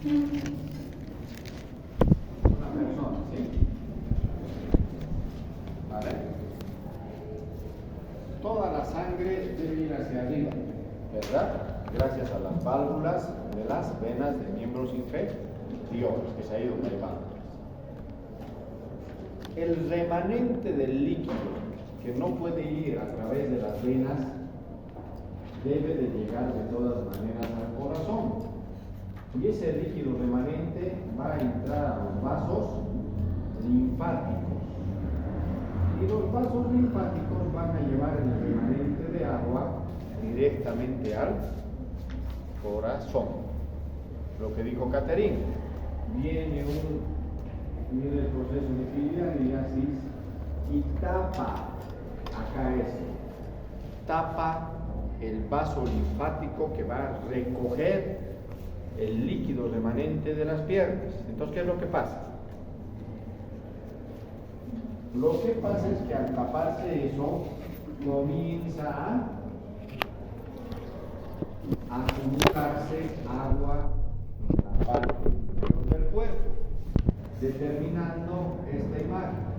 Una persona, ¿sí? ¿Vale? Toda la sangre debe ir hacia arriba, ¿verdad? Gracias a las válvulas de las venas de miembros inferiores que se ha ido elevando. El remanente del líquido que no puede ir a través de las venas debe de llegar de todas maneras al corazón. Y ese líquido remanente va a entrar a los vasos linfáticos. Y los vasos linfáticos van a llevar el remanente de agua directamente al corazón. Lo que dijo Caterina, viene el proceso de filiariasis y tapa, acá tapa el vaso linfático que va a recoger el líquido remanente de las piernas. Entonces, ¿qué es lo que pasa? Lo que pasa es que al taparse eso, comienza a acumularse agua en la parte inferior del cuerpo, determinando esta imagen.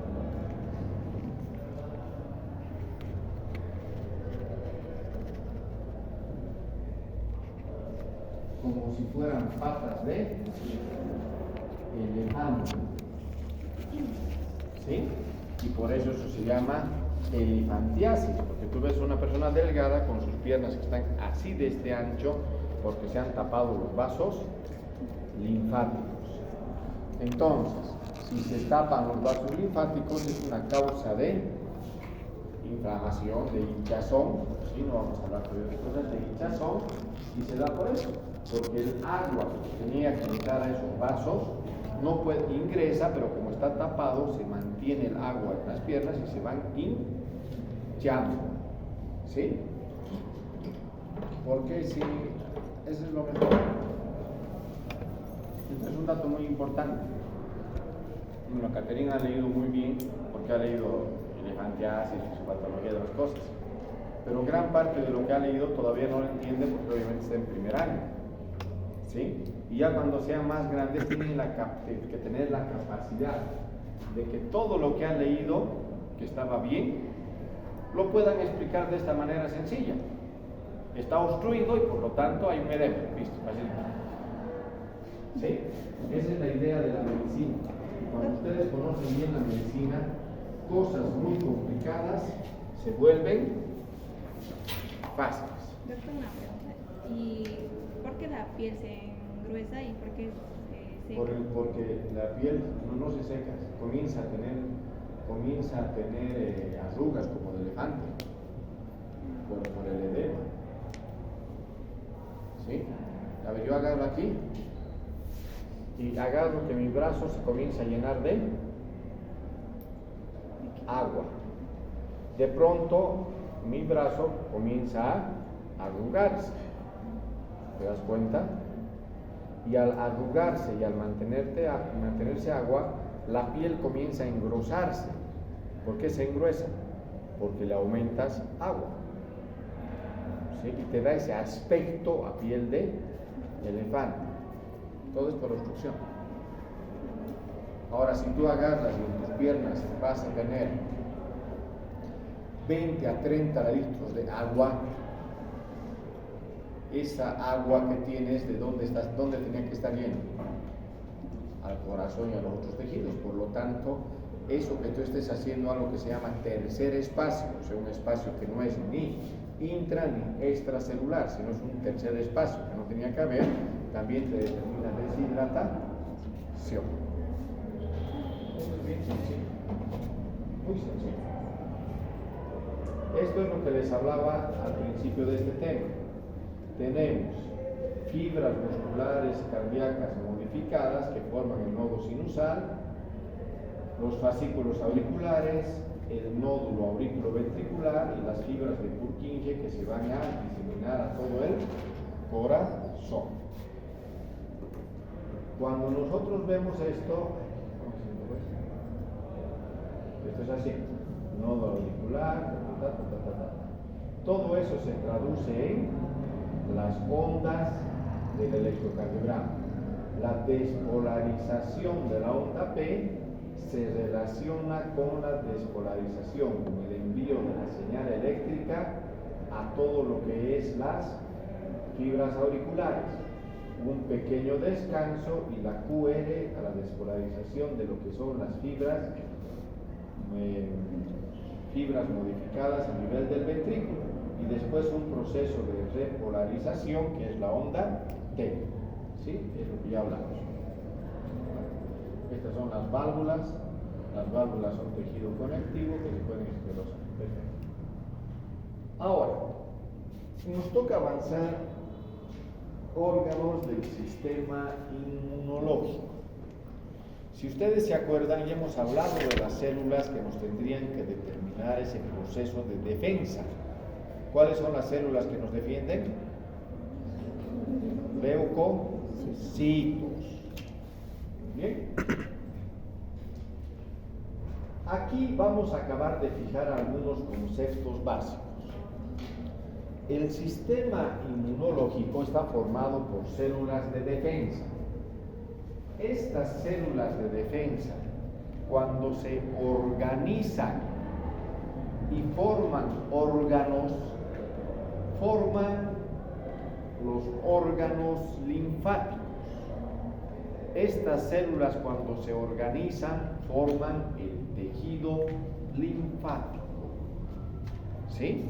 Como si fueran patas de elefante. ¿Sí? Y por eso se llama elefantiasis, porque tú ves una persona delgada con sus piernas que están así de este ancho porque se han tapado los vasos linfáticos. Entonces, si se tapan los vasos linfáticos es una causa de inflamación, de hinchazón, ¿sí? No vamos a hablar de cosas de hinchazón, y se da por eso, porque el agua que tenía que entrar a esos vasos no puede, ingresa, pero como está tapado, se mantiene el agua en las piernas y se van hinchando. ¿Sí? Porque si eso es lo mejor. Entonces es un dato muy importante. Bueno, Caterina ha leído muy bien, porque ha leído elefantiasis y su patología de las cosas. Pero gran parte de lo que ha leído todavía no lo entiende porque obviamente está en primer año. ¿Sí? Y ya cuando sean más grandes tienen que tener la capacidad de que todo lo que han leído, que estaba bien, lo puedan explicar de esta manera sencilla. Está obstruido y por lo tanto hay un edema. ¿Viste? ¿Sí? Esa es la idea de la medicina. Cuando ustedes conocen bien la medicina, cosas muy complicadas se vuelven fáciles. Doctor, una pregunta. ¿Y por qué la piel se engruesa y por qué se seca? Porque la piel no se seca, comienza a tener arrugas como de elefante por el edema. ¿Sí? A ver, yo agarro aquí y agarro que mi brazo se comienza a llenar de agua. De pronto mi brazo comienza a arrugarse. ¿Te das cuenta? Y al arrugarse y al mantenerse agua, la piel comienza a engrosarse. ¿Por qué se engruesa? Porque le aumentas agua. ¿Sí? Y te da ese aspecto a piel de elefante. Todo es por obstrucción. Ahora, si tú agarras y en tus piernas vas a tener 20 a 30 litros de agua, esa agua que tienes, ¿de dónde tenía que estar yendo? Al corazón y a los otros tejidos. Por lo tanto, eso que tú estés haciendo algo que se llama tercer espacio, o sea, un espacio que no es ni intra ni extracelular, sino es un tercer espacio que no tenía que haber, también te determina deshidratación. Eso es bien sencillo, muy sencillo. Esto es lo que les hablaba al principio de este tema. Tenemos fibras musculares cardíacas modificadas que forman el nodo sinusal, los fascículos auriculares, el nódulo auriculoventricular y las fibras de Purkinje que se van a diseminar a todo el corazón. Cuando nosotros vemos esto es así, nodo auricular, todo eso se traduce en las ondas del electrocardiograma. La despolarización de la onda P se relaciona con la despolarización, con el envío de la señal eléctrica a todo lo que es las fibras auriculares. Un pequeño descanso y la QR a la despolarización de lo que son las fibras modificadas a nivel del ventrículo, y después un proceso de repolarización que es la onda T. ¿Sí? Es lo que ya hablamos. Estas son las válvulas son tejido conectivo que se pueden esclerosar. Perfecto. Ahora, nos toca avanzar órganos del sistema inmunológico. Si ustedes se acuerdan, ya hemos hablado de las células que nos tendrían que determinar ese proceso de defensa. ¿Cuáles son las células que nos defienden? Leucocitos. Bien. Aquí vamos a acabar de fijar algunos conceptos básicos. El sistema inmunológico está formado por células de defensa. Estas células de defensa, cuando se organizan y forman órganos, forman los órganos linfáticos. Estas células, cuando se organizan, forman el tejido linfático. ¿Sí?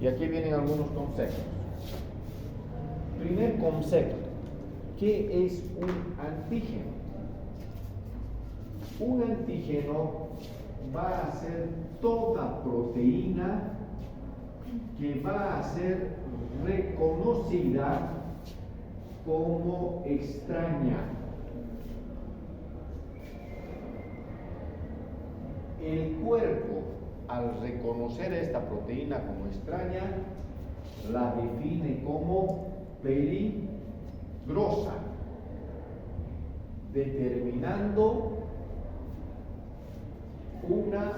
Y aquí vienen algunos conceptos. Primer concepto, ¿qué es un antígeno? Un antígeno va a ser toda proteína que va a ser reconocida como extraña. El cuerpo, al reconocer esta proteína como extraña, la define como peligrosa, determinando una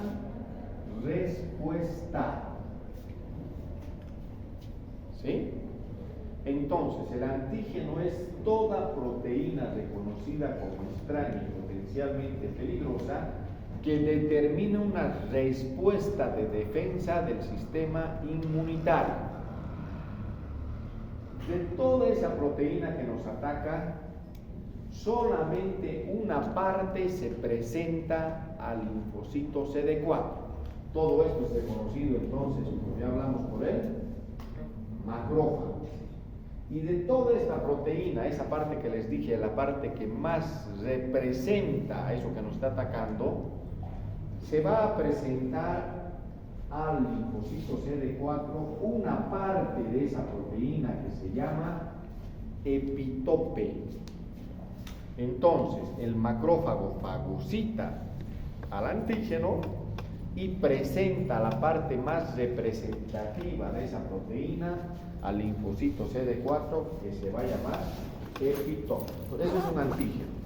respuesta. ¿Sí? Entonces, el antígeno es toda proteína reconocida como extraña y potencialmente peligrosa que determina una respuesta de defensa del sistema inmunitario. De toda esa proteína que nos ataca, solamente una parte se presenta al linfocito CD4. Todo esto es reconocido entonces, como ya hablamos por él, macrófago. Y de toda esta proteína, esa parte que les dije, la parte que más representa a eso que nos está atacando, se va a presentar al linfocito CD4 una parte de esa proteína que se llama epitope. Entonces, el macrófago fagocita al antígeno y presenta la parte más representativa de esa proteína al linfocito CD4, que se va a llamar epitope. Eso es un antígeno.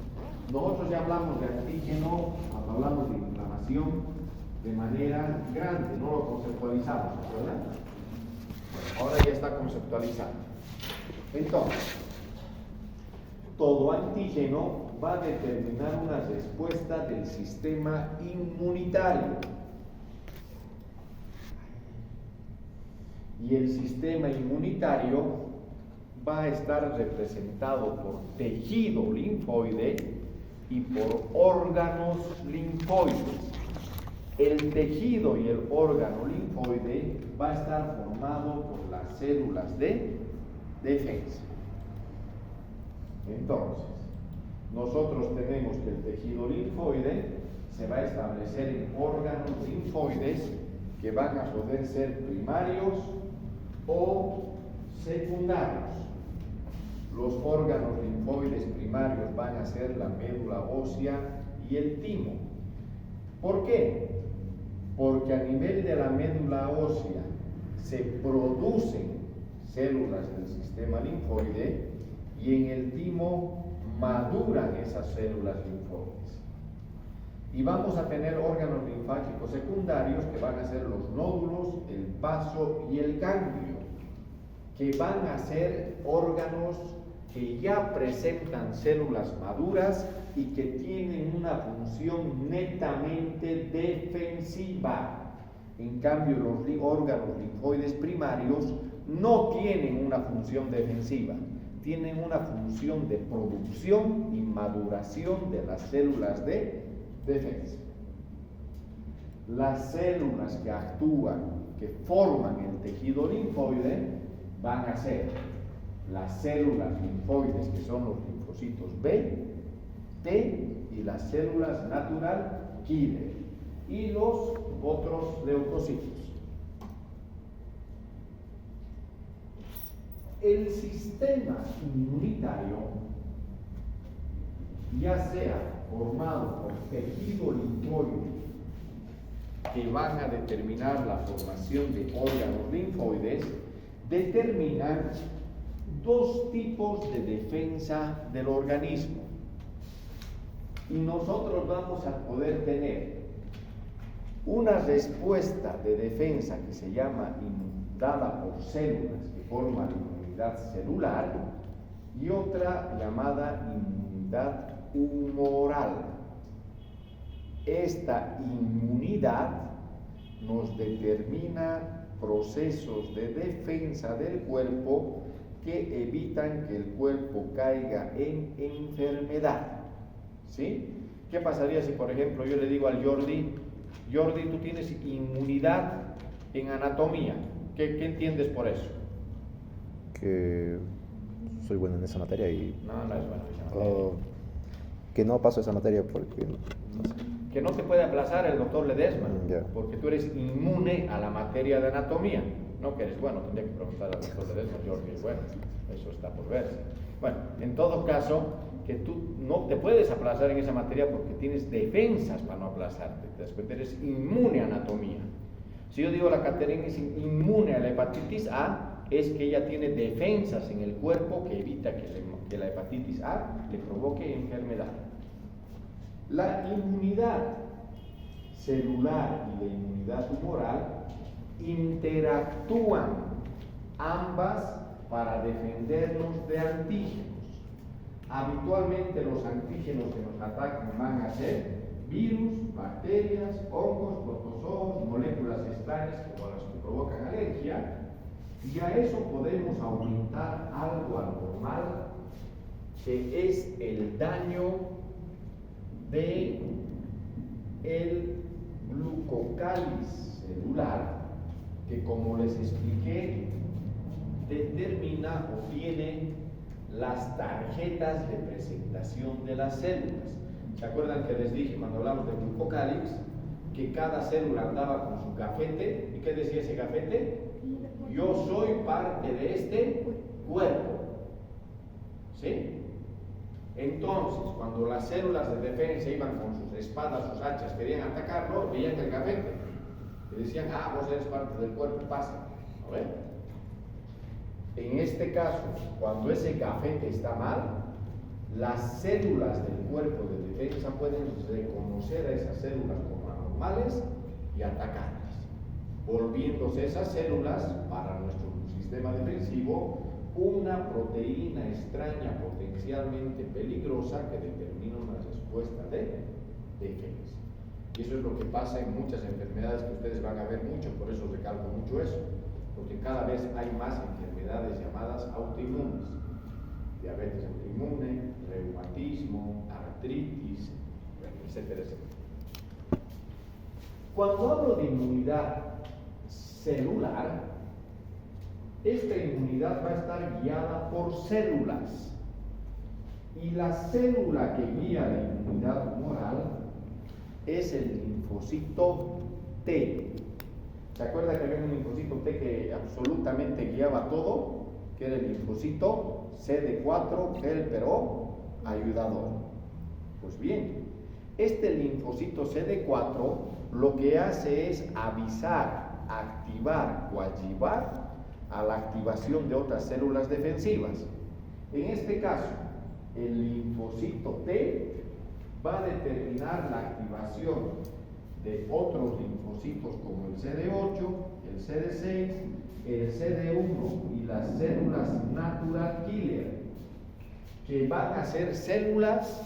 Nosotros ya hablamos de antígeno, hablamos de inflamación de manera grande, no lo conceptualizamos, ¿verdad? Ahora ya está conceptualizado. Entonces, todo antígeno va a determinar una respuesta del sistema inmunitario. Y el sistema inmunitario va a estar representado por tejido linfoide y por órganos linfoides. El tejido y el órgano linfoide va a estar formado por las células de defensa. Entonces, nosotros tenemos que el tejido linfoide se va a establecer en órganos linfoides que van a poder ser primarios o secundarios. Los órganos linfoides primarios van a ser la médula ósea y el timo. ¿Por qué? Porque a nivel de la médula ósea se producen células del sistema linfoide y en el timo maduran esas células linfoides. Y vamos a tener órganos linfáticos secundarios que van a ser los nódulos, el vaso y el ganglio, que van a ser órganos que ya presentan células maduras y que tienen una función netamente defensiva. En cambio, los órganos linfoides primarios no tienen una función defensiva, tienen una función de producción y maduración de las células de defensa. Las células que actúan, que forman el tejido linfoide, van a ser las células linfoides, que son los linfocitos B, T y las células natural killer y los otros leucocitos. El sistema inmunitario, ya sea formado por tejido linfoide, que van a determinar la formación de órganos linfoides, determinan dos tipos de defensa del organismo. Y nosotros vamos a poder tener una respuesta de defensa que se llama dada por células que forman inmunidad celular y otra llamada inmunidad humoral. Esta inmunidad nos determina procesos de defensa del cuerpo que evitan que el cuerpo caiga en enfermedad. ¿Sí? ¿Qué pasaría si, por ejemplo, yo le digo al Jordi, tú tienes inmunidad en anatomía? ¿Qué entiendes por eso? Que soy bueno en esa materia y... No es bueno en esa materia. Que no paso esa materia porque... No sé. Que no te puede aplazar el doctor Ledesma, Yeah. porque tú eres inmune a la materia de anatomía. No que eres bueno, tendría que preguntar al doctor Ledesma, Jordi es bueno, eso está por verse. Bueno, en todo caso, que tú no te puedes aplazar en esa materia porque tienes defensas para no aplazarte. Te das cuenta, eres inmune a anatomía. Si yo digo la Caterina es inmune a la hepatitis A, es que ella tiene defensas en el cuerpo que evita que la hepatitis A le provoque enfermedad. La inmunidad celular y la inmunidad humoral interactúan ambas para defendernos de antígenos. Habitualmente los antígenos que nos atacan van a ser virus, bacterias, hongos, protozoos, moléculas extrañas como las que provocan alergia, y a eso podemos aumentar algo anormal, que es el daño de el glucocáliz celular, que como les expliqué, determina o tiene las tarjetas de presentación de las células. ¿Se acuerdan que les dije cuando hablamos del glucocáliz que cada célula andaba con su gafete? ¿Y qué decía ese gafete? Yo soy parte de este cuerpo. ¿Sí? Entonces, cuando las células de defensa iban con sus espadas, sus hachas, querían atacarlo, veían el gafete y decían, vos eres parte del cuerpo, pasa. ¿No ven? En este caso, cuando ese gafete está mal, las células del cuerpo de defensa pueden reconocer a esas células como anormales y atacarlas, volviéndose esas células para nuestro sistema defensivo una proteína extraña potencialmente peligrosa que determina una respuesta de defensa. Y eso es lo que pasa en muchas enfermedades que ustedes van a ver mucho, por eso recalco mucho eso, porque cada vez hay más enfermedades llamadas autoinmunes, diabetes autoinmune, reumatismo, artritis, etcétera, etcétera. Cuando hablo de inmunidad celular, esta inmunidad va a estar guiada por células, y la célula que guía la inmunidad humoral es el linfocito T. ¿Se acuerda que había un linfocito T que absolutamente guiaba todo? Que era el linfocito CD4, helper O, ayudador. Pues bien, este linfocito CD4 lo que hace es avisar, activar, coadyuvar a la activación de otras células defensivas. En este caso, el linfocito T va a determinar la activación de otros linfocitos como el CD8, el CD6, el CD1 y las células natural killer. que van a ser células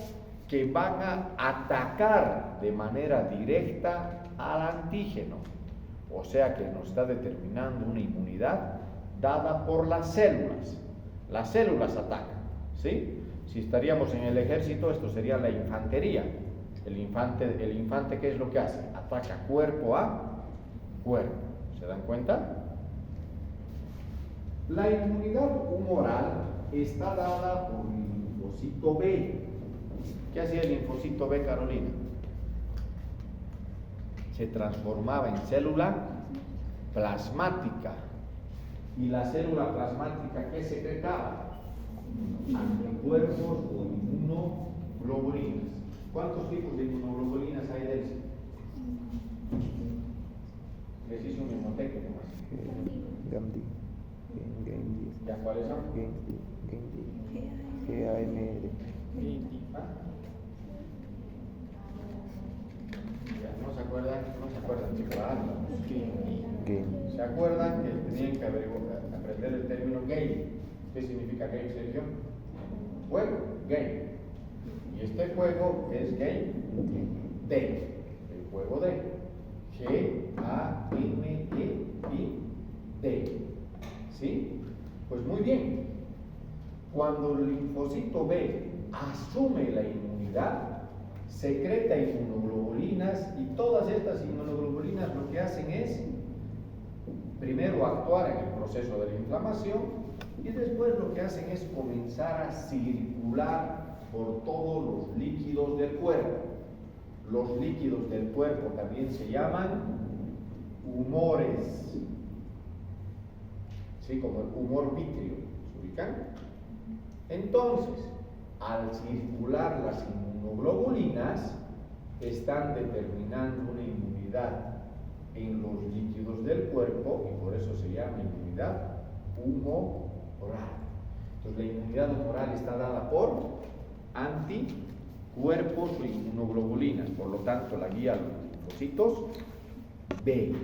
que van a atacar de manera directa al antígeno. O sea que nos está determinando una inmunidad dada por las células. Las células atacan, ¿sí? Si estaríamos en el ejército, esto sería la infantería. El infante, ¿qué es lo que hace? Ataca cuerpo a cuerpo. ¿Se dan cuenta? La inmunidad humoral está dada por el linfocito B. ¿Qué hacía el linfocito B, Carolina? Se transformaba en célula plasmática. ¿Y la célula plasmática qué secretaba? Anticuerpos o inmunoglobulinas. ¿Cuántos tipos de inmunoglobulinas hay de eso? Les hice un memoteco nomás. GAMD. ¿Ya cuáles son? GAMR. Ya, ¿no se acuerdan, chicos? GAME. ¿Se acuerdan que tenían que aprender el término game? ¿Qué significa game, Sergio? Juego, game. Y este juego es game D, el juego D. G-A-M-E-I-D. ¿Sí? Pues muy bien. Cuando el linfocito B asume la inmunidad, secreta inmunoglobulinas, y todas estas inmunoglobulinas lo que hacen es primero actuar en el proceso de la inflamación y después lo que hacen es comenzar a circular por todos los líquidos del cuerpo. Los líquidos del cuerpo también se llaman humores, ¿sí? Como el humor vítreo, ¿se ubican? Entonces, al circular las inmunoglobulinas, están determinando una inmunidad en los líquidos del cuerpo y por eso se llama inmunidad humoral. Entonces, la inmunidad humoral está dada por anticuerpos o inmunoglobulinas, por lo tanto, la guía a los linfocitos B.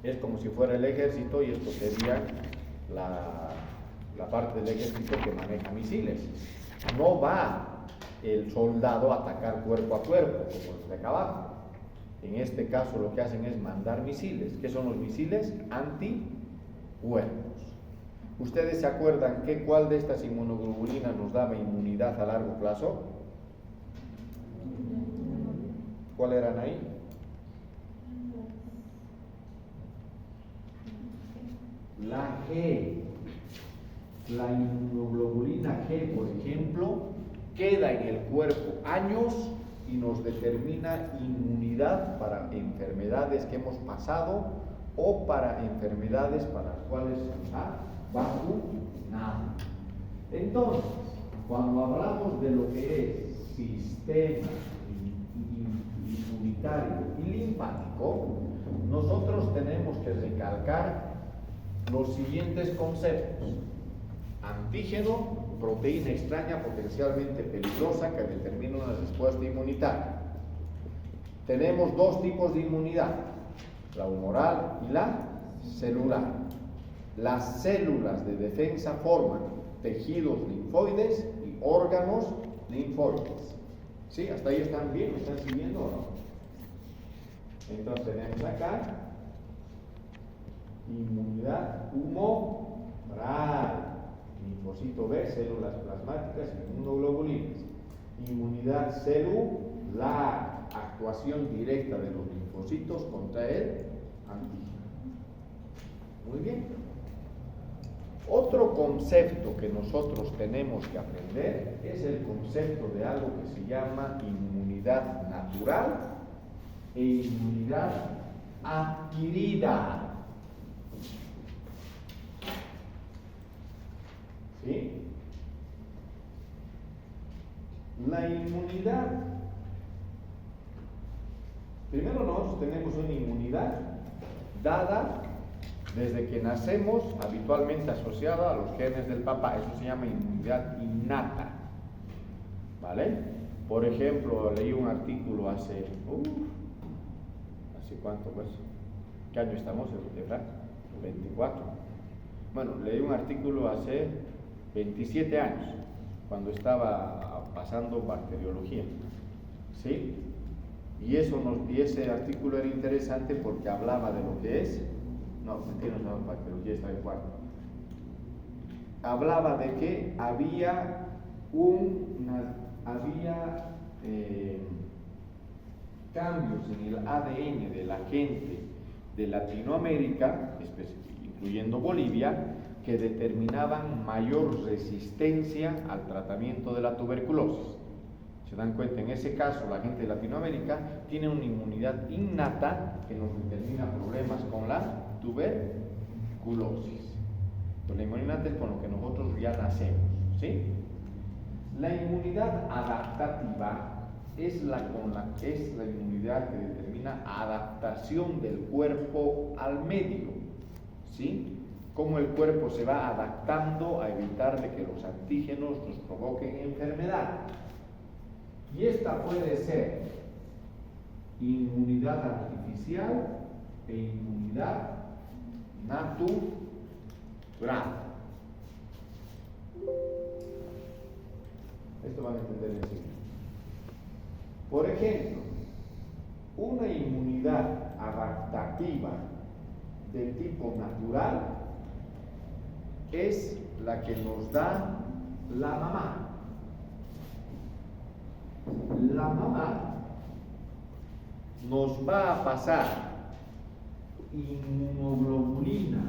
Es como si fuera el ejército y esto sería la parte del ejército que maneja misiles. No va el soldado a atacar cuerpo a cuerpo, como los de acá abajo. En este caso lo que hacen es mandar misiles. ¿Qué son los misiles? Anticuerpos. ¿Ustedes se acuerdan cuál de estas inmunoglobulinas nos daba inmunidad a largo plazo? ¿Cuál eran ahí? La G. La inmunoglobulina G, por ejemplo, queda en el cuerpo años y nos determina inmunidad para enfermedades que hemos pasado o para enfermedades para las cuales se nos ha vacunado. Entonces, cuando hablamos de lo que es sistema inmunitario y linfático, nosotros tenemos que recalcar los siguientes conceptos: antígeno, proteína extraña potencialmente peligrosa que determina una respuesta inmunitaria. Tenemos dos tipos de inmunidad, la humoral y la celular. Las células de defensa forman tejidos linfoides y órganos linfoides. ¿Sí? ¿Hasta ahí están bien? ¿Me están siguiendo o no? Entonces tenemos acá inmunidad humoral. Linfocito B, células plasmáticas y inmunoglobulinas. Inmunidad celular, actuación directa de los linfocitos contra el antígeno. Muy bien. Otro concepto que nosotros tenemos que aprender es el concepto de algo que se llama inmunidad natural e inmunidad adquirida. ¿Sí? La inmunidad, primero nosotros tenemos una inmunidad dada desde que nacemos, habitualmente asociada a los genes del papá. Eso se llama inmunidad innata, ¿vale? Por ejemplo, leí un artículo ¿hace cuánto pues? ¿Qué año estamos, Efraín? 24. Bueno, leí un artículo hace 27 años, cuando estaba pasando bacteriología, ¿sí? Y ese artículo era interesante porque hablaba de lo que es, no, mentira, no, bacteriología estaba en cuarto. Hablaba de que había cambios en el ADN de la gente de Latinoamérica, incluyendo Bolivia, que determinaban mayor resistencia al tratamiento de la tuberculosis. Se dan cuenta, en ese caso, la gente de Latinoamérica tiene una inmunidad innata que nos determina problemas con la tuberculosis. Pues la inmunidad es con lo que nosotros ya nacemos, ¿sí? La inmunidad adaptativa es la inmunidad que determina adaptación del cuerpo al medio, ¿sí? Cómo el cuerpo se va adaptando a evitar de que los antígenos nos provoquen enfermedad. Y esta puede ser inmunidad artificial e inmunidad natural. Esto van a entender enseguida. Por ejemplo, una inmunidad adaptativa de tipo natural es la que nos da la mamá. La mamá nos va a pasar inmunoglobulina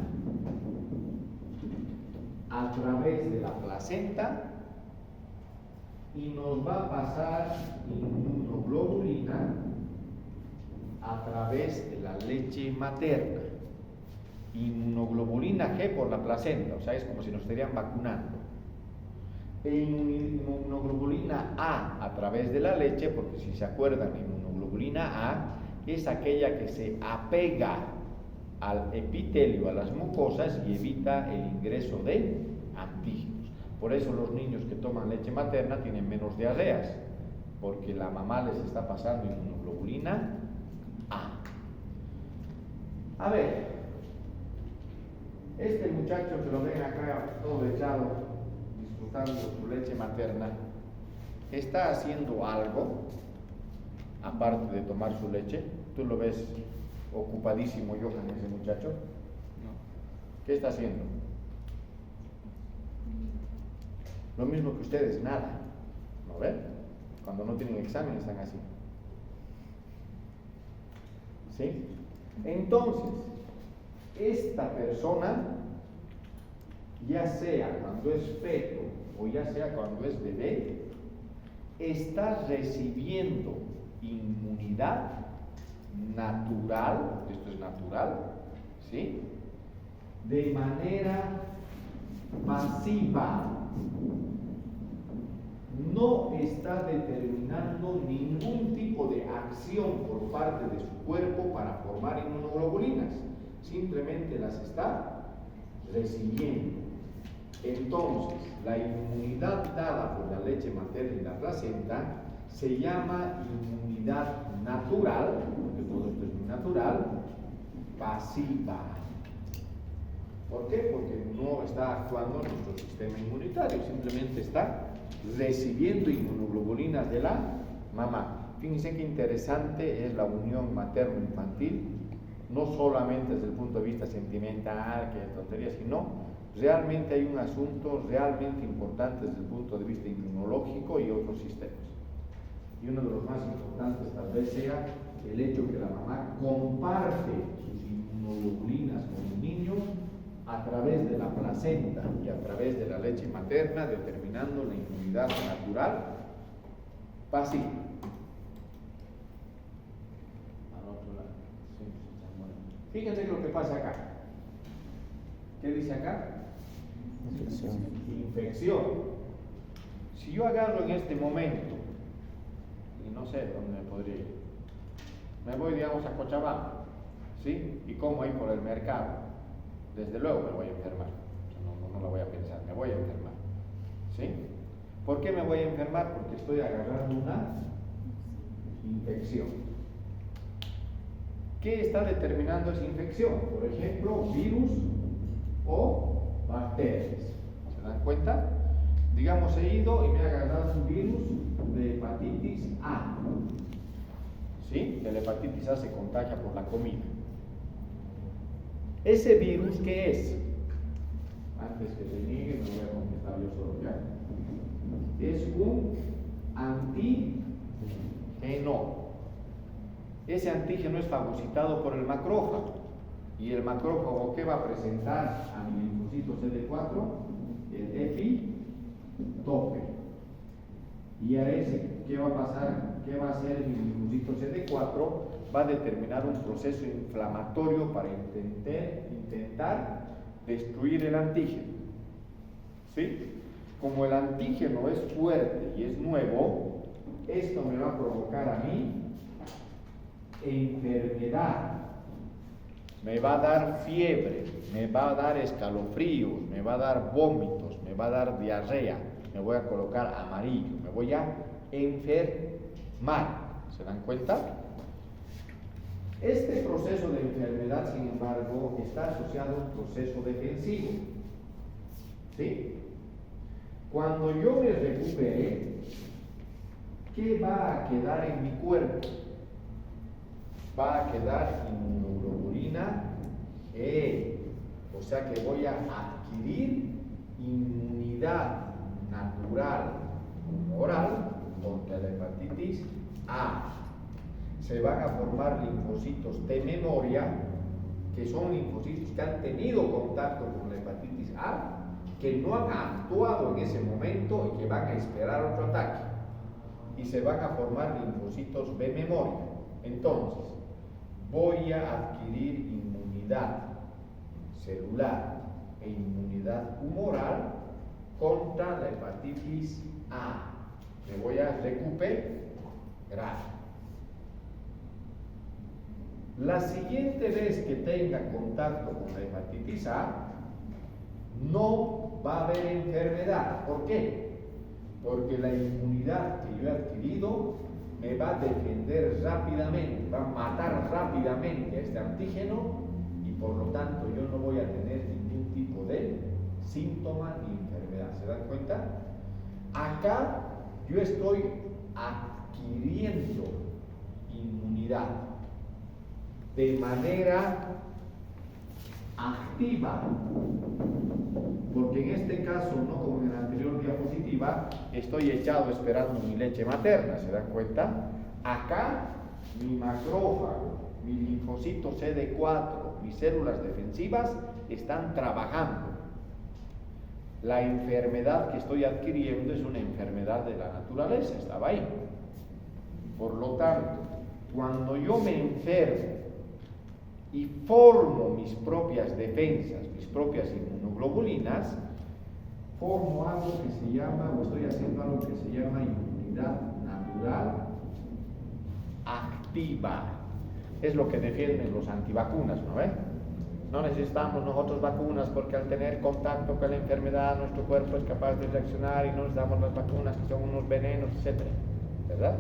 a través de la placenta y nos va a pasar inmunoglobulina a través de la leche materna. Inmunoglobulina G por la placenta, o sea, es como si nos estarían vacunando. E inmunoglobulina A través de la leche, porque si se acuerdan, inmunoglobulina A es aquella que se apega al epitelio, a las mucosas y evita el ingreso de antígenos. Por eso los niños que toman leche materna tienen menos diarreas, porque la mamá les está pasando inmunoglobulina A. A ver, este muchacho que lo ven acá todo echado, disfrutando su leche materna, ¿está haciendo algo aparte de tomar su leche? ¿Tú lo ves ocupadísimo, Johan, ese muchacho? No. ¿Qué está haciendo? Lo mismo que ustedes, nada. ¿No ven? Cuando no tienen examen están así. ¿Sí? Entonces, esta persona, ya sea cuando es feto o ya sea cuando es bebé, está recibiendo inmunidad natural, esto es natural, ¿sí? De manera pasiva. No está determinando ningún tipo de acción por parte de su cuerpo para formar inmunoglobulinas, simplemente las está recibiendo. Entonces, la inmunidad dada por la leche materna y la placenta se llama inmunidad natural, porque todo esto es muy natural, pasiva. ¿Por qué? Porque no está actuando nuestro sistema inmunitario, simplemente está recibiendo inmunoglobulinas de la mamá. Fíjense qué interesante es la unión materno-infantil, no solamente desde el punto de vista sentimental, que es tontería, sino realmente hay un asunto realmente importante desde el punto de vista inmunológico y otros sistemas. Y uno de los más importantes tal vez sea el hecho que la mamá comparte sus inmunoglobulinas con el niño a través de la placenta y a través de la leche materna, determinando la inmunidad natural pasiva. Al otro lado. Fíjense lo que pasa acá. ¿Qué dice acá? Infección. Infección. Si yo agarro en este momento, y no sé dónde me podría ir, me voy, digamos, a Cochabamba, ¿sí? Y como ahí por el mercado, desde luego me voy a enfermar. No la voy a pensar, me voy a enfermar, ¿sí? ¿Por qué me voy a enfermar? Porque estoy agarrando una infección. ¿Qué está determinando esa infección? Por ejemplo, virus o bacterias. ¿Se dan cuenta? Digamos, he ido y me ha agarrado un virus de hepatitis A. ¿Sí? Que la hepatitis A se contagia por la comida. ¿Ese virus qué es? Antes que se niegue, me voy a contestar yo solo ya. Es un antígeno. Ese antígeno es fagocitado por el macrófago. ¿Y el macrófago qué va a presentar a mi linfocito CD4? El epitope. Y a ese, ¿qué va a pasar? ¿Qué va a hacer mi linfocito CD4? Va a determinar un proceso inflamatorio para intentar destruir el antígeno. ¿Sí? Como el antígeno es fuerte y es nuevo, esto me va a provocar a mí enfermedad. Me va a dar fiebre, me va a dar escalofríos, me va a dar vómitos, me va a dar diarrea, me voy a colocar amarillo, me voy a enfermar. ¿Se dan cuenta? Este proceso de enfermedad, sin embargo, está asociado a un proceso defensivo. ¿Sí? Cuando yo me recupere, ¿qué va a quedar en mi cuerpo? Va a quedar inmunoglobulina E. O sea que voy a adquirir inmunidad natural humoral contra la hepatitis A. Se van a formar linfocitos de memoria, que son linfocitos que han tenido contacto con la hepatitis A, que no han actuado en ese momento y que van a esperar otro ataque. Y se van a formar linfocitos de memoria. Entonces, voy a adquirir inmunidad celular e inmunidad humoral contra la hepatitis A. Me voy a recuperar. La siguiente vez que tenga contacto con la hepatitis A, no va a haber enfermedad. ¿Por qué? Porque la inmunidad que yo he adquirido me va a defender rápidamente, va a matar rápidamente a este antígeno y por lo tanto yo no voy a tener ningún tipo de síntoma ni enfermedad. ¿Se dan cuenta? Acá yo estoy adquiriendo inmunidad de manera activa, porque en este caso, no como en la anterior diapositiva, estoy echado esperando mi leche materna. ¿Se dan cuenta? Acá mi macrófago, mi linfocito CD4, mis células defensivas están trabajando. La enfermedad que estoy adquiriendo es una enfermedad de la naturaleza, estaba ahí. Por lo tanto, cuando yo me enfermo y formo mis propias defensas, mis propias inmunoglobulinas, formo algo que se llama, o estoy haciendo algo que se llama inmunidad natural activa. Es lo que defienden los antivacunas, ¿no ven? No necesitamos nosotros vacunas porque al tener contacto con la enfermedad nuestro cuerpo es capaz de reaccionar y no nos damos las vacunas que son unos venenos, etc. ¿Verdad?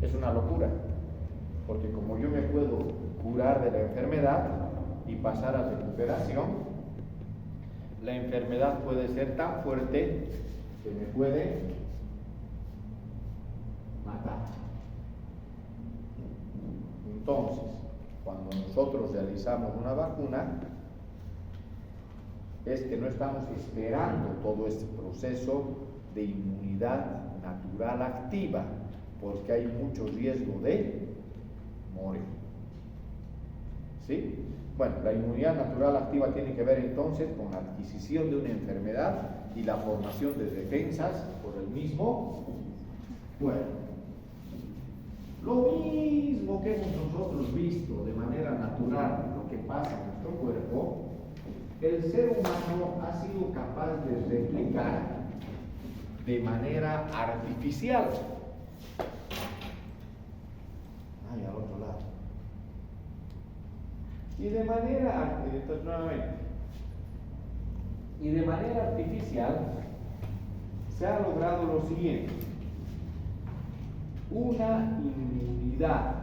Es una locura. Porque como yo me puedo curar de la enfermedad y pasar a recuperación, la enfermedad puede ser tan fuerte que me puede matar. Entonces, cuando nosotros realizamos una vacuna, es que no estamos esperando todo este proceso de inmunidad natural activa, porque hay mucho riesgo de morir. ¿Sí? Bueno, la inmunidad natural activa tiene que ver entonces con la adquisición de una enfermedad y la formación de defensas por el mismo cuerpo. Lo mismo que hemos nosotros visto de manera natural, lo que pasa en nuestro cuerpo, el ser humano ha sido capaz de replicar de manera artificial. Ay, al otro lado. Y de manera, entonces nuevamente, y de manera artificial se ha logrado lo siguiente: una inmunidad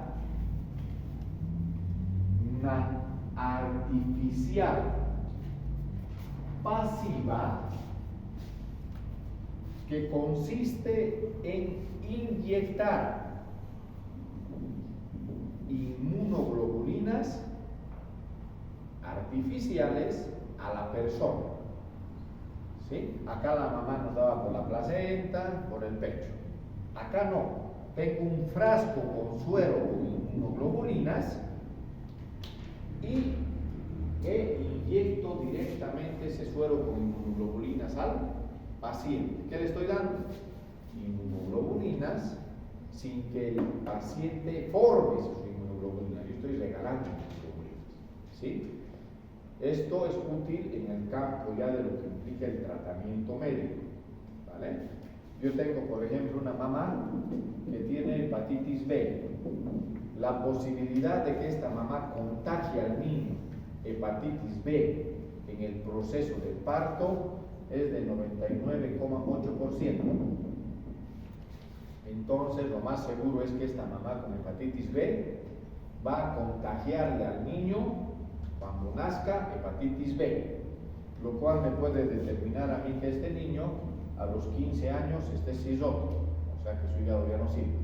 artificial pasiva que consiste en inyectar inmunoglobulinas artificiales a la persona. ¿Sí? Acá la mamá nos daba por la placenta, por el pecho. Acá no. Tengo un frasco con suero con inmunoglobulinas y inyecto directamente ese suero con inmunoglobulinas al paciente. ¿Qué le estoy dando? Inmunoglobulinas sin que el paciente forme sus inmunoglobulinas. Yo estoy regalando inmunoglobulinas. ¿Sí? Esto es útil en el campo ya de lo que implica el tratamiento médico. ¿Vale? Yo tengo, por ejemplo, una mamá que tiene hepatitis B. La posibilidad de que esta mamá contagie al niño hepatitis B en el proceso del parto es de 99,8%. Entonces, lo más seguro es que esta mamá con hepatitis B va a contagiarle al niño cuando nazca hepatitis B, lo cual me puede determinar a mí que este niño a los 15 años esté cirrótico, o sea que su hígado ya no sirve.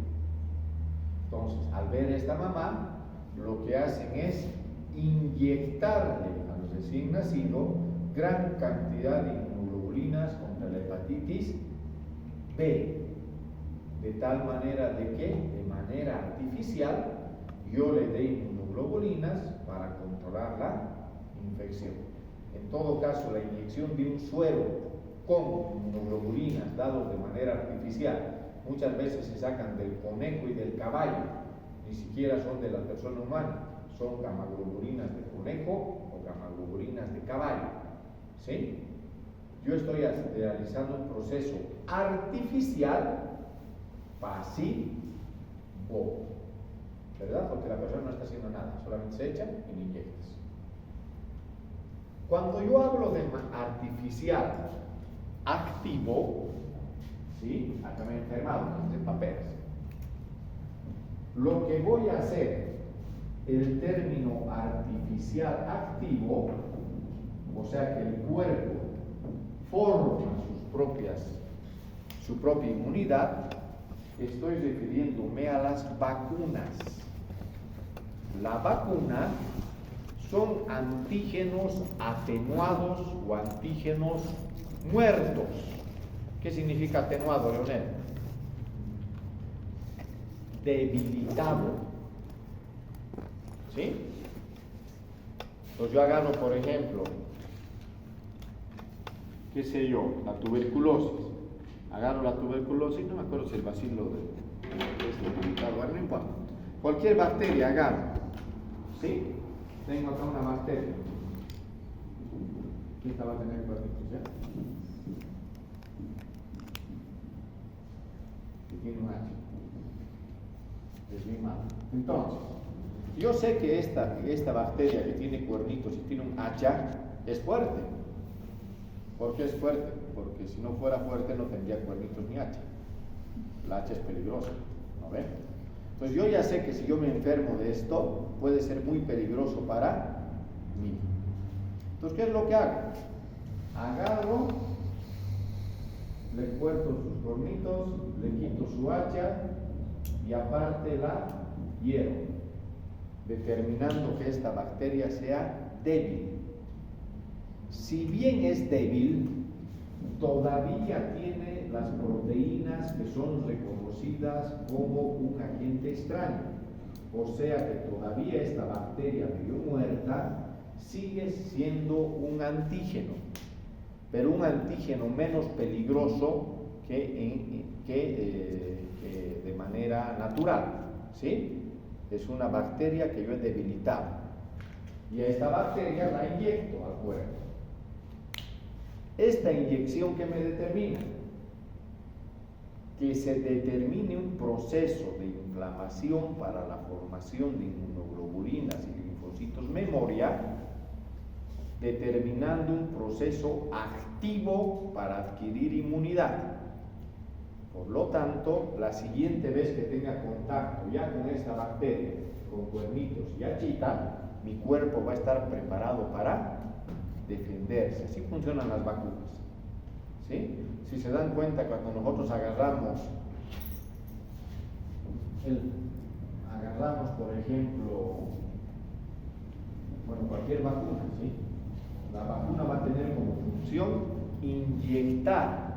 Entonces, al ver esta mamá, lo que hacen es inyectarle al recién nacido gran cantidad de inmunoglobulinas contra la hepatitis B, de tal manera de que, de manera artificial, yo le dé inmunoglobulinas para controlar la infección. En todo caso, la inyección de un suero con inmunoglobulinas dados de manera artificial, muchas veces se sacan del conejo y del caballo, ni siquiera son de la persona humana, son gamaglobulinas de conejo o gamaglobulinas de caballo. ¿Sí? Yo estoy realizando un proceso artificial pasivo, ¿verdad? Porque la persona no está haciendo nada, solamente se echa y le inyectas. Cuando yo hablo de artificial activo, ¿sí? Acá me he enfermado, de papeles. Lo que voy a hacer, el término artificial activo, o sea que el cuerpo forma su propia inmunidad, estoy refiriéndome a las vacunas. La vacuna son antígenos atenuados o antígenos muertos. ¿Qué significa atenuado, Leonel? Debilitado. ¿Sí? Pues yo agarro, por ejemplo, qué sé yo, la tuberculosis. Agarro la tuberculosis, no me acuerdo si el bacilo es debilitado, bueno, no importa. Cualquier bacteria agarro. ¿Sí? Tengo acá una bacteria. Esta va a tener cuernitos, ¿ya? Que tiene un H. Es mi madre. Entonces, yo sé que esta bacteria que tiene cuernitos y tiene un H es fuerte. ¿Por qué es fuerte? Porque si no fuera fuerte no tendría cuernitos ni H. La H es peligrosa, ¿no ven? Entonces yo ya sé que si yo me enfermo de esto, puede ser muy peligroso para mí. Entonces, ¿qué es lo que hago? Agarro, le corto sus cornitos, le quito su hacha y aparte la hiero, determinando que esta bacteria sea débil. Si bien es débil, todavía tiene las proteínas que son reconocidas como un agente extraño. O sea que todavía esta bacteria medio muerta sigue siendo un antígeno, pero un antígeno menos peligroso que de manera natural. ¿Sí? Es una bacteria que yo he debilitado. Y a esta bacteria la inyecto al cuerpo. Esta inyección que me determina, que se determine un proceso de inflamación para la formación de inmunoglobulinas y linfocitos memoria, determinando un proceso activo para adquirir inmunidad. Por lo tanto, la siguiente vez que tenga contacto ya con esta bacteria, con cuernitos y achita, mi cuerpo va a estar preparado para defenderse. Así funcionan las vacunas. ¿Sí? Si se dan cuenta, cuando nosotros agarramos, por ejemplo, cualquier vacuna, ¿sí? La vacuna va a tener como función inyectar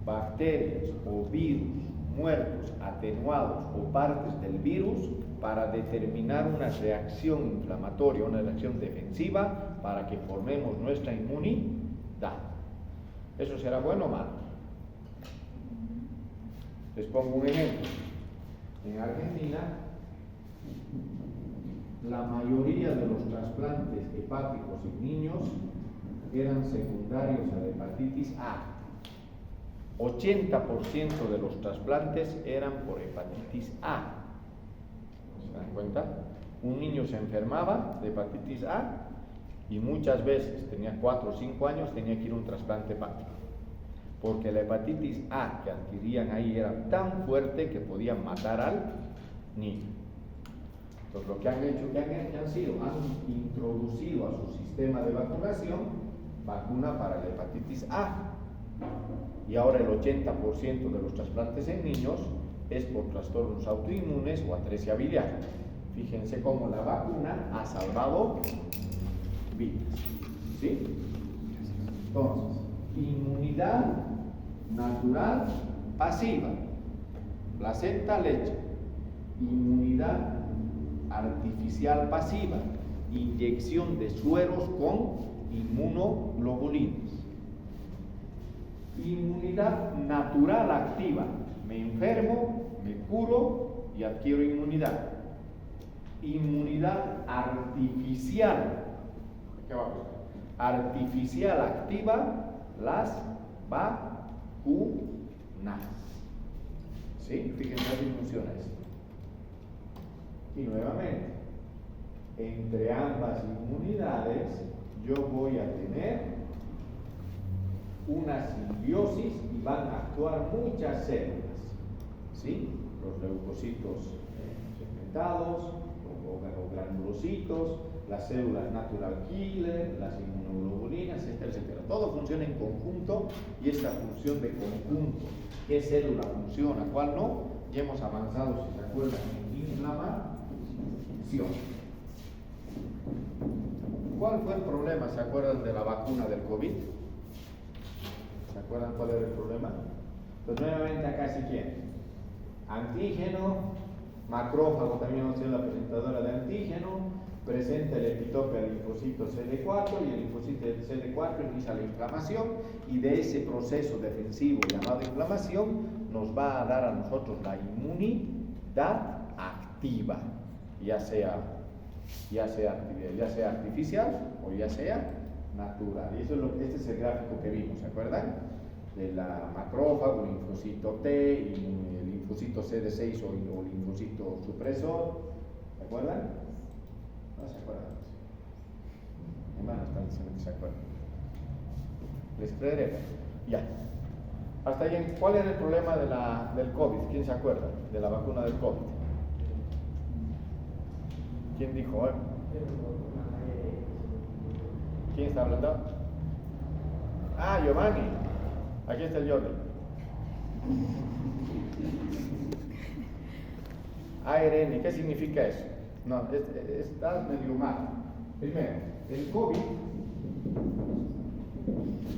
bacterias o virus muertos, atenuados o partes del virus para determinar una reacción inflamatoria, una reacción defensiva para que formemos nuestra inmunidad. ¿Eso será bueno o malo? Les pongo un ejemplo. En Argentina, la mayoría de los trasplantes hepáticos en niños eran secundarios a la hepatitis A. 80% de los trasplantes eran por hepatitis A. ¿Se dan cuenta? Un niño se enfermaba de hepatitis A y muchas veces, tenía 4 o 5 años, tenía que ir a un trasplante hepático. Porque la hepatitis A que adquirían ahí era tan fuerte que podían matar al niño. Entonces lo que han hecho, han introducido a su sistema de vacunación vacuna para la hepatitis A. Y ahora el 80% de los trasplantes en niños es por trastornos autoinmunes o atresia biliar. Fíjense cómo la vacuna ha salvado vidas. ¿Sí? Entonces, inmunidad natural pasiva, placenta, leche. Inmunidad artificial pasiva, inyección de sueros con inmunoglobulinas. Inmunidad natural activa, me enfermo, me curo y adquiero inmunidad. Inmunidad artificial, ¿qué va a pasar? Artificial activa, las vacunas. ¿Sí? Fíjense cómo funciona eso. Y nuevamente, entre ambas inmunidades, yo voy a tener una simbiosis y van a actuar muchas células, ¿sí? Los leucocitos segmentados o granulocitos, las células natural killer, las inmunoglobulinas, etcétera, etcétera. Todo funciona en conjunto y esta función de conjunto, qué célula funciona, cuál no, ya hemos avanzado, si se acuerdan, en inflamación. ¿Cuál fue el problema? ¿Se acuerdan de la vacuna del COVID? ¿Se acuerdan cuál era el problema? Pues nuevamente acá sí quién. Antígeno, macrófago, también vamos a ser la presentadora de antígeno, presenta el epitope al linfocito CD4 y el linfocito CD4 inicia la inflamación y de ese proceso defensivo llamado inflamación nos va a dar a nosotros la inmunidad activa, ya sea artificial o ya sea natural. Y eso es este es el gráfico que vimos, ¿se acuerdan? De la macrófago, linfocito T, y el linfocito CD6 o linfocito supresor, ¿se acuerdan? No se acuerdan. Hermanos, están diciendo que se acuerdan. Les creeré. Ya. Hasta ahí, ¿cuál era el problema del COVID? ¿Quién se acuerda de la vacuna del COVID? ¿Quién dijo? ¿Quién está hablando? Ah, Giovanni. Aquí está el Jordi. ARN, ¿qué significa eso? No, está medio mal. Primero, el COVID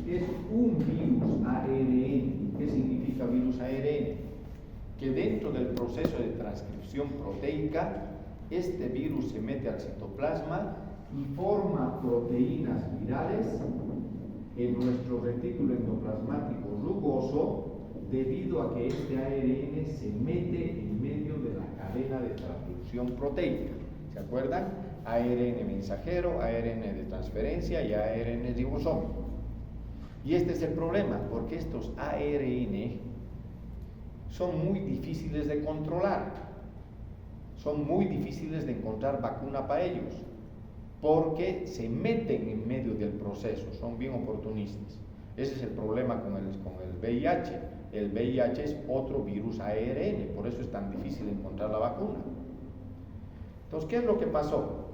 es un virus ARN. ¿Qué significa virus ARN? Que dentro del proceso de transcripción proteica, este virus se mete al citoplasma y forma proteínas virales en nuestro retículo endoplasmático rugoso debido a que este ARN se mete en medio de la cadena de transducción proteica. ¿Se acuerdan? ARN mensajero, ARN de transferencia y ARN ribosómico. Y este es el problema, porque estos ARN son muy difíciles de controlar. Son muy difíciles de encontrar vacuna para ellos, porque se meten en medio del proceso, son bien oportunistas. Ese es el problema con el VIH. El VIH es otro virus ARN, por eso es tan difícil encontrar la vacuna. Entonces, ¿qué es lo que pasó?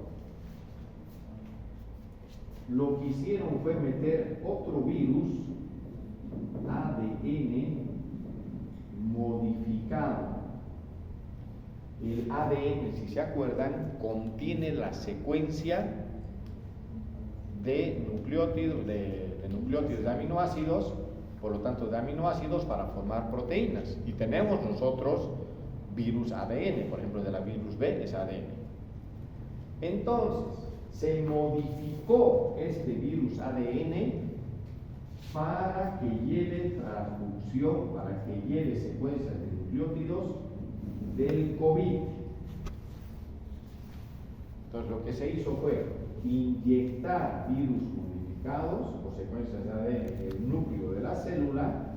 Lo que hicieron fue meter otro virus El ADN, si se acuerdan, contiene la secuencia de nucleótidos, de aminoácidos, por lo tanto de aminoácidos para formar proteínas. Y tenemos nosotros virus ADN, por ejemplo de la virus B es ADN. Entonces, se modificó este virus ADN para que lleve transducción, para que lleve secuencias de nucleótidos del COVID. Entonces lo que se hizo fue inyectar virus modificados o secuencias de ADN en el núcleo de la célula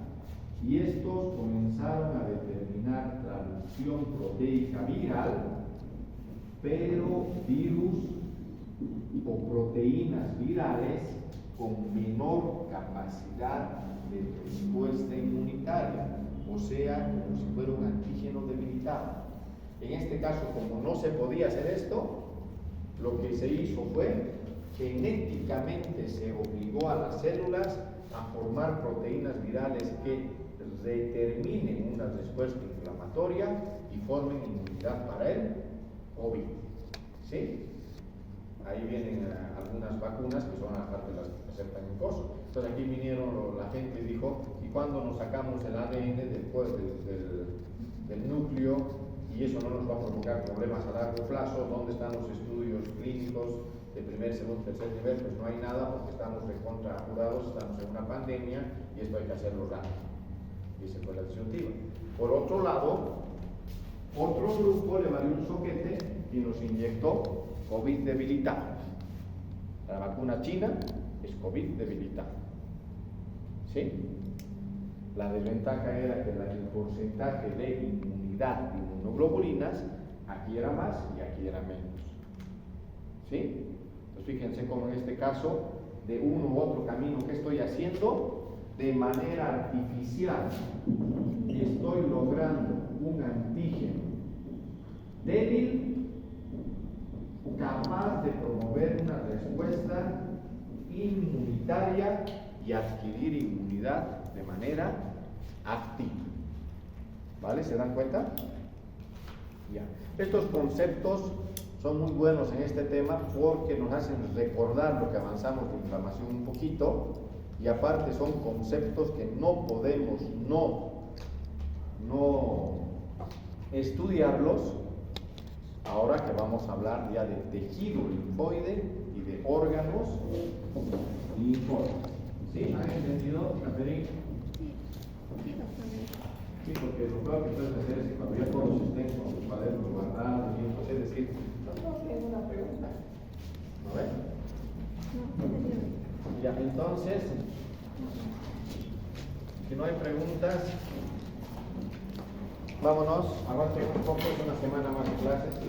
y estos comenzaron a determinar traducción proteica viral, pero virus o proteínas virales con menor capacidad de respuesta inmunitaria, o sea, como si fuera un antígeno debilitado. En este caso, como no se podía hacer esto, lo que se hizo fue genéticamente se obligó a las células a formar proteínas virales que determinen una respuesta inflamatoria y formen inmunidad para el COVID. ¿Sí? Ahí vienen algunas vacunas que son aparte las que aceptan en coso. Entonces aquí vinieron la gente y dijo, ¿y cuándo nos sacamos el ADN después del núcleo? Y eso no nos va a provocar problemas a largo plazo. ¿Dónde están los estudios clínicos de primer, segundo, tercer nivel? Pues no hay nada porque estamos recontra apurados, estamos en una pandemia y esto hay que hacerlo rápido. Y esa fue la disyuntiva. Por otro lado, otro grupo le valió un soquete y nos inyectó COVID debilitado. La vacuna china es COVID debilitado. ¿Sí? La desventaja era que el porcentaje de inmunidad de inmunoglobulinas aquí era más y aquí era menos. ¿Sí? Entonces fíjense cómo en este caso, de uno u otro camino que estoy haciendo, de manera artificial, estoy logrando un antígeno débil capaz de promover una respuesta inmunitaria y adquirir inmunidad de manera activa. ¿Vale? ¿Se dan cuenta? Ya. Estos conceptos son muy buenos en este tema porque nos hacen recordar lo que avanzamos de inflamación un poquito y aparte son conceptos que no podemos no estudiarlos ahora que vamos a hablar ya de tejido linfoide y de órganos linfoides. ¿Sí? ¿Han entendido, Caterina? Sí, doctor. Sí, porque lo peor que puedes hacer es que cuando ya todos estén con sus cuadernos guardados y entonces decir, no tengo una pregunta. ¿No ven? No, Ya, entonces, si no hay preguntas, vámonos, aguanten un poco, es una semana más de clases.